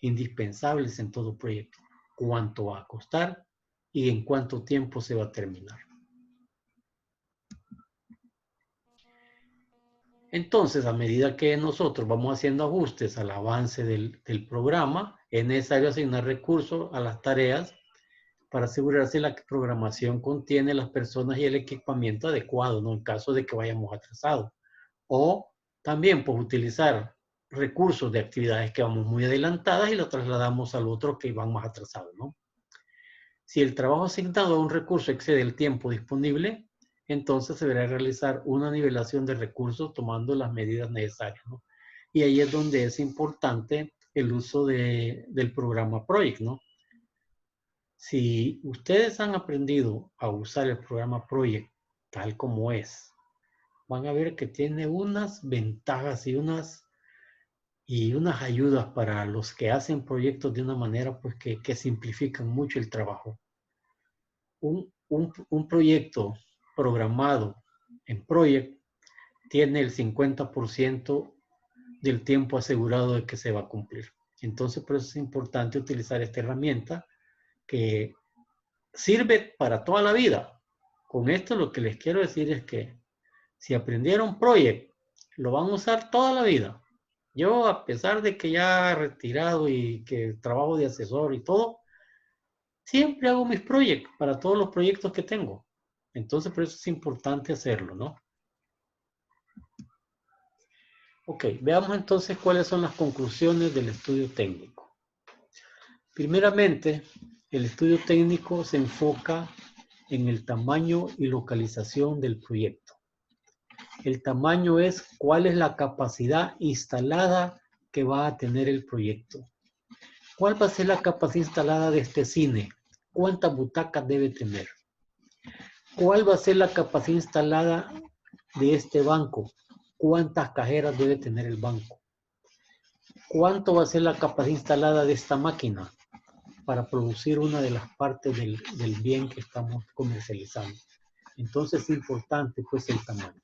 indispensables en todo proyecto. Cuánto va a costar y en cuánto tiempo se va a terminar. Entonces, a medida que nosotros vamos haciendo ajustes al avance del programa, es necesario asignar recursos a las tareas para asegurarse que la programación contiene las personas y el equipamiento adecuado, ¿no? En caso de que vayamos atrasados. O también pues, utilizar recursos de actividades que vamos muy adelantadas y lo trasladamos al otro que van más atrasados, ¿no? Si el trabajo asignado a un recurso excede el tiempo disponible, entonces se deberá realizar una nivelación de recursos tomando las medidas necesarias, ¿no? Y ahí es donde es importante el uso del programa Project, ¿no? Si ustedes han aprendido a usar el programa Project tal como es, van a ver que tiene unas ventajas y unas ayudas para los que hacen proyectos de una manera pues que simplifican mucho el trabajo. Un proyecto programado en Project tiene el 50% del tiempo asegurado de que se va a cumplir. Entonces, por eso es importante utilizar esta herramienta que sirve para toda la vida. Con esto lo que les quiero decir es que si aprendieron Project, lo van a usar toda la vida. Yo, a pesar de que ya he retirado y que trabajo de asesor y todo, siempre hago mis proyectos para todos los proyectos que tengo. Entonces, por eso es importante hacerlo, ¿no? Ok, veamos entonces cuáles son las conclusiones del estudio técnico. Primeramente, el estudio técnico se enfoca en el tamaño y localización del proyecto. El tamaño es cuál es la capacidad instalada que va a tener el proyecto. ¿Cuál va a ser la capacidad instalada de este cine? ¿Cuántas butacas debe tener? ¿Cuál va a ser la capacidad instalada de este banco? ¿Cuántas cajeras debe tener el banco? ¿Cuánto va a ser la capacidad instalada de esta máquina para producir una de las partes del bien que estamos comercializando? Entonces es importante pues el tamaño.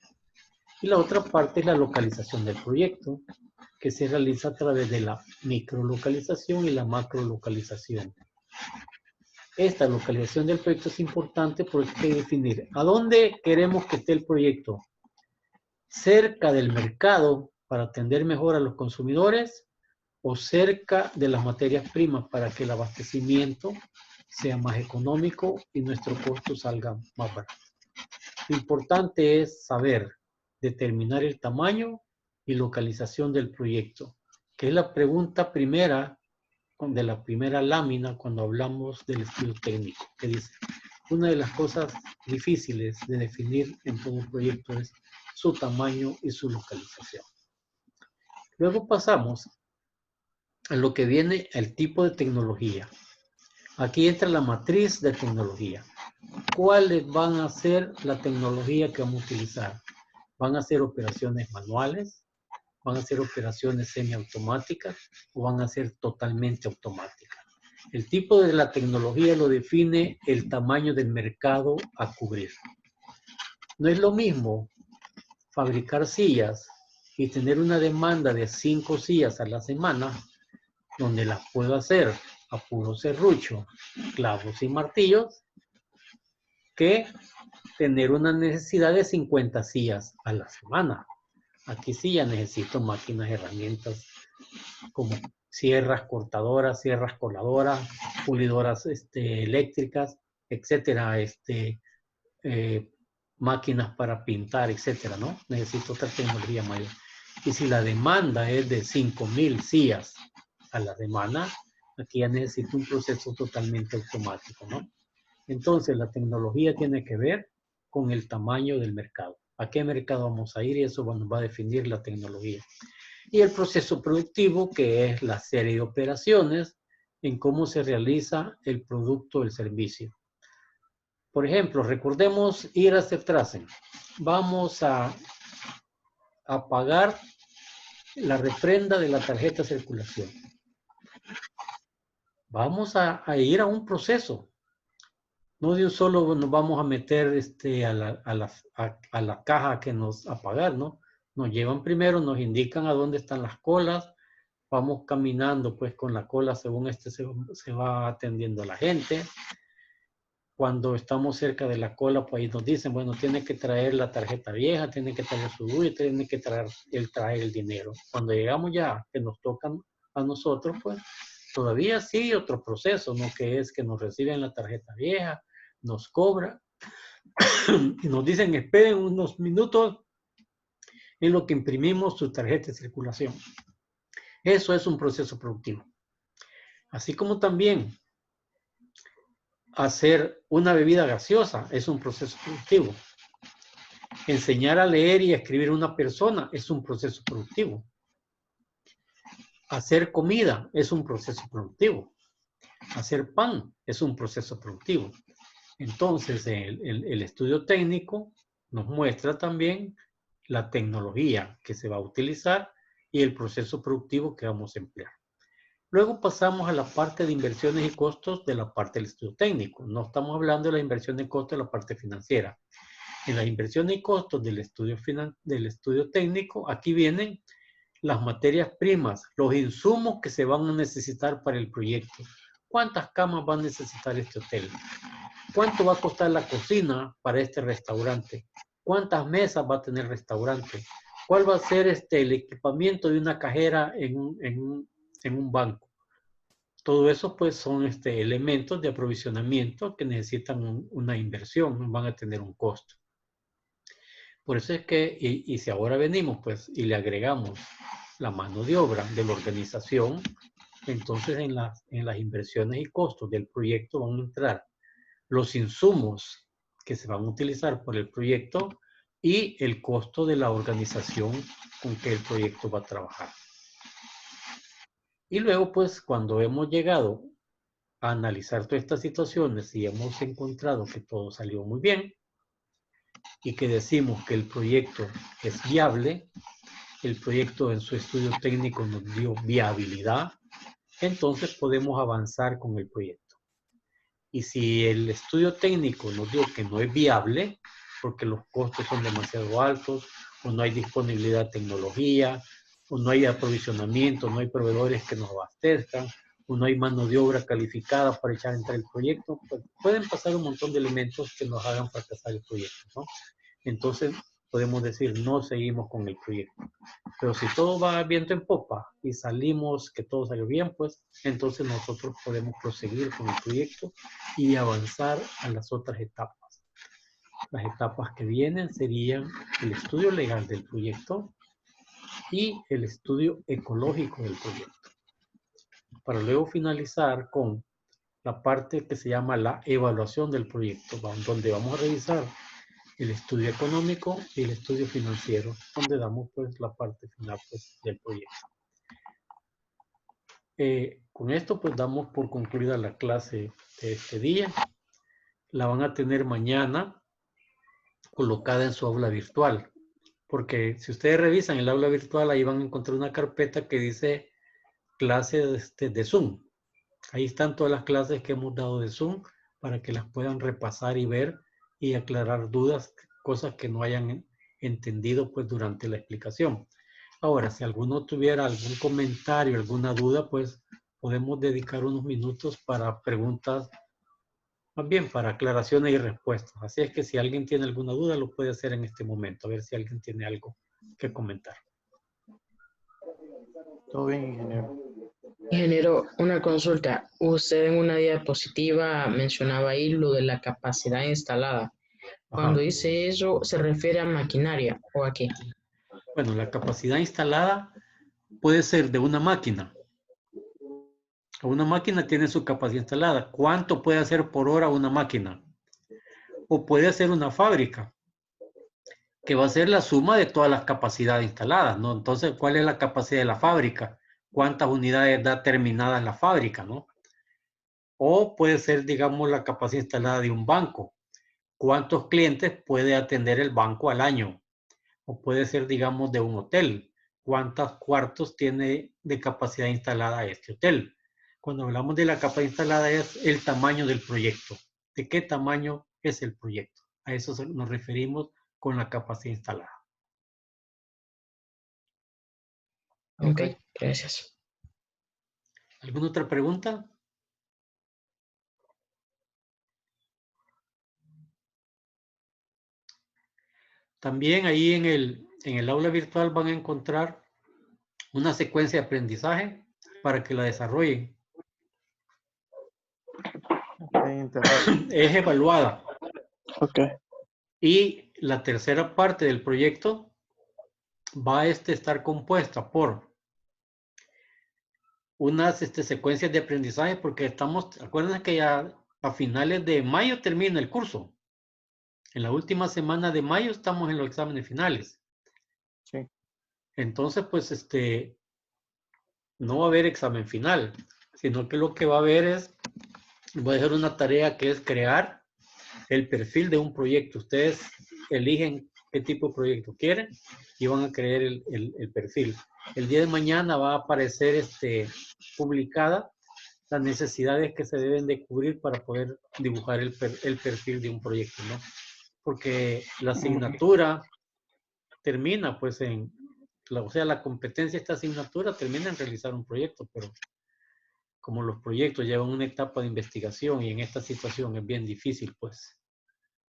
Y la otra parte es la localización del proyecto, que se realiza a través de la microlocalización y la macrolocalización. Esta localización del proyecto es importante porque hay que definir a dónde queremos que esté el proyecto. ¿Cerca del mercado para atender mejor a los consumidores o cerca de las materias primas para que el abastecimiento sea más económico y nuestro costo salga más barato? Lo importante es saber determinar el tamaño y localización del proyecto, que es la pregunta primera de la primera lámina cuando hablamos del estudio técnico, que dice, una de las cosas difíciles de definir en todo un proyecto es su tamaño y su localización. Luego pasamos a lo que viene el tipo de tecnología. Aquí entra la matriz de tecnología. ¿Cuáles van a ser la tecnología que vamos a utilizar? ¿Van a ser operaciones manuales? ¿Van a ser operaciones semiautomáticas? ¿O van a ser totalmente automáticas? El tipo de la tecnología lo define el tamaño del mercado a cubrir. No es lo mismo fabricar sillas y tener una demanda de 5 sillas a la semana, donde las puedo hacer a puro serrucho, clavos y martillos, que tener una necesidad de 50 sillas a la semana. Aquí sí ya necesito máquinas, herramientas como sierras cortadoras, sierras coladoras, pulidoras eléctricas, etcétera, máquinas para pintar, etcétera, ¿no? Necesito otra tecnología mayor. Y si la demanda es de 5,000 sillas a la semana, aquí ya necesito un proceso totalmente automático, ¿no? Entonces, la tecnología tiene que ver con el tamaño del mercado. ¿A qué mercado vamos a ir? Y eso nos va a definir la tecnología. Y el proceso productivo, que es la serie de operaciones en cómo se realiza el producto o el servicio. Por ejemplo, recordemos ir a Cetrasen. Vamos a pagar la refrenda de la tarjeta de circulación. Vamos a ir a un proceso. No de un solo nos vamos a meter a la caja que nos a pagar, ¿no? Nos llevan primero, nos indican a dónde están las colas, vamos caminando pues con la cola según se va atendiendo a la gente. Cuando estamos cerca de la cola, pues ahí nos dicen, bueno, tiene que traer la tarjeta vieja, tiene que traer su DUI, tiene que traer el dinero. Cuando llegamos ya, que nos tocan a nosotros, pues todavía sigue otro proceso, ¿no? Que es que nos reciben la tarjeta vieja, nos cobra y nos dicen esperen unos minutos en lo que imprimimos su tarjeta de circulación. Eso es un proceso productivo. Así como también hacer una bebida gaseosa es un proceso productivo. Enseñar a leer y a escribir a una persona es un proceso productivo. Hacer comida es un proceso productivo. Hacer pan es un proceso productivo. Entonces, el estudio técnico nos muestra también la tecnología que se va a utilizar y el proceso productivo que vamos a emplear. Luego pasamos a la parte de inversiones y costos de la parte del estudio técnico. No estamos hablando de la inversión y costos de la parte financiera. En las inversiones y costos del estudio técnico, aquí vienen las materias primas, los insumos que se van a necesitar para el proyecto. ¿Cuántas camas va a necesitar este hotel? ¿Cuánto va a costar la cocina para este restaurante? ¿Cuántas mesas va a tener el restaurante? ¿Cuál va a ser el equipamiento de una cajera en un banco? Todo eso pues son elementos de aprovisionamiento que necesitan una inversión, van a tener un costo. Por eso es que, y si ahora venimos pues y le agregamos la mano de obra de la organización, entonces en las inversiones y costos del proyecto van a entrar los insumos que se van a utilizar por el proyecto y el costo de la organización con que el proyecto va a trabajar. Y luego, pues, cuando hemos llegado a analizar todas estas situaciones y hemos encontrado que todo salió muy bien y que decimos que el proyecto es viable, el proyecto en su estudio técnico nos dio viabilidad, entonces podemos avanzar con el proyecto. Y si el estudio técnico nos dio que no es viable, porque los costos son demasiado altos, o no hay disponibilidad de tecnología, o no hay aprovisionamiento, no hay proveedores que nos abastezcan, o no hay mano de obra calificada para echar a entrar el proyecto, pues pueden pasar un montón de elementos que nos hagan fracasar el proyecto, ¿no? Entonces podemos decir, no seguimos con el proyecto. Pero si todo va viento en popa y salimos que todo salió bien, pues entonces nosotros podemos proseguir con el proyecto y avanzar a las otras etapas. Las etapas que vienen serían el estudio legal del proyecto y el estudio ecológico del proyecto. Para luego finalizar con la parte que se llama la evaluación del proyecto, donde vamos a revisar el estudio económico y el estudio financiero, donde damos pues la parte final pues, del proyecto. Con esto pues damos por concluida la clase de este día. La van a tener mañana colocada en su aula virtual, porque si ustedes revisan el aula virtual, ahí van a encontrar una carpeta que dice clase de Zoom. Ahí están todas las clases que hemos dado de Zoom para que las puedan repasar y ver y aclarar dudas, cosas que no hayan entendido pues durante la explicación. Ahora, si alguno tuviera algún comentario, alguna duda, pues podemos dedicar unos minutos para preguntas, más bien para aclaraciones y respuestas. Así es que si alguien tiene alguna duda, lo puede hacer en este momento, a ver si alguien tiene algo que comentar. Todo bien, ingeniero. Ingeniero, una consulta. Usted en una diapositiva mencionaba ahí lo de la capacidad instalada. Cuando Ajá. dice eso, ¿se refiere a maquinaria o a qué? Bueno, la capacidad instalada puede ser de una máquina. Una máquina tiene su capacidad instalada. ¿Cuánto puede hacer por hora una máquina? O puede ser una fábrica, que va a ser la suma de todas las capacidades instaladas, ¿no? Entonces, ¿cuál es la capacidad de la fábrica? ¿Cuántas unidades da terminadas la fábrica, no? O puede ser, digamos, la capacidad instalada de un banco. ¿Cuántos clientes puede atender el banco al año? O puede ser, digamos, de un hotel. ¿Cuántos cuartos tiene de capacidad instalada este hotel? Cuando hablamos de la capacidad instalada es el tamaño del proyecto. ¿De qué tamaño es el proyecto? A eso nos referimos con la capacidad instalada. Ok, gracias. ¿Alguna otra pregunta? También ahí en el aula virtual van a encontrar una secuencia de aprendizaje para que la desarrollen. Es evaluada. Ok. Y la tercera parte del proyecto va a estar compuesta por unas secuencias de aprendizaje porque acuérdense que ya a finales de mayo termina el curso. En la última semana de mayo estamos en los exámenes finales. Sí. Entonces, pues, no va a haber examen final, sino que lo que va a haber es, voy a hacer una tarea que es crear el perfil de un proyecto. Ustedes eligen qué tipo de proyecto quieren y van a crear el perfil. El día de mañana va a aparecer publicada las necesidades que se deben de cubrir para poder dibujar el perfil de un proyecto, ¿no? Porque la asignatura termina, pues, o sea, la competencia de esta asignatura termina en realizar un proyecto, pero como los proyectos llevan una etapa de investigación y en esta situación es bien difícil, pues,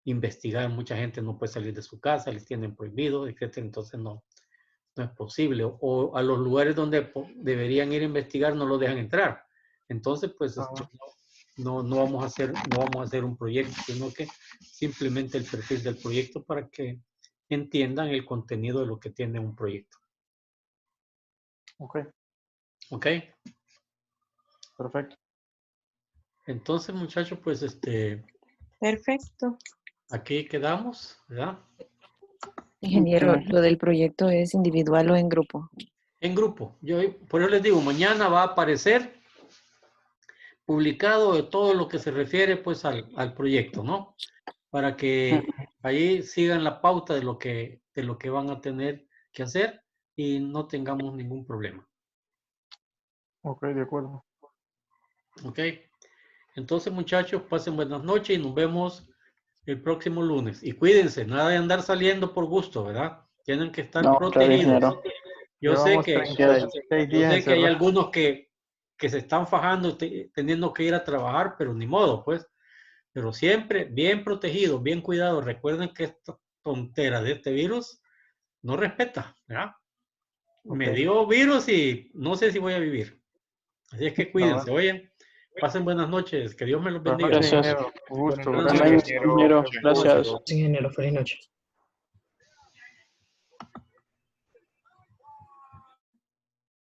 investigar. Mucha gente no puede salir de su casa, les tienen prohibido, etcétera, entonces no es posible. O a los lugares donde deberían ir a investigar no los dejan entrar. Entonces, pues, no vamos a hacer un proyecto, sino que simplemente el perfil del proyecto para que entiendan el contenido de lo que tiene un proyecto. Ok. ¿Ok? Perfecto. Entonces, muchachos, pues, Perfecto. aquí quedamos, ¿verdad? Ingeniero, Ok. ¿lo del proyecto es individual o en grupo? En grupo. Por eso les digo, mañana va a aparecer publicado de todo lo que se refiere, pues, al proyecto, ¿no? Para que ahí sigan la pauta de lo que van a tener que hacer y no tengamos ningún problema. Ok, de acuerdo. ¿Ok? Entonces, muchachos, pasen buenas noches y nos vemos el próximo lunes. Y cuídense, nada de andar saliendo por gusto, ¿verdad? Tienen que estar No, está bien, protegidos. ingeniero. Yo sé Llevamos que 36 días hay encerrados. algunos que se están fajando, teniendo que ir a trabajar, pero ni modo, pues. Pero siempre bien protegidos, bien cuidados. Recuerden que esta tontera de este virus no respeta, ¿verdad? Me Ok. dio virus y no sé si voy a vivir. Así es que cuídense, No, oye. Pasen buenas noches, que Dios me los bendiga. buenas noches, Gracias. ingeniero. Un gusto. Buenas Gracias. noches, ingeniero. Gracias. Ingeniero, feliz noche.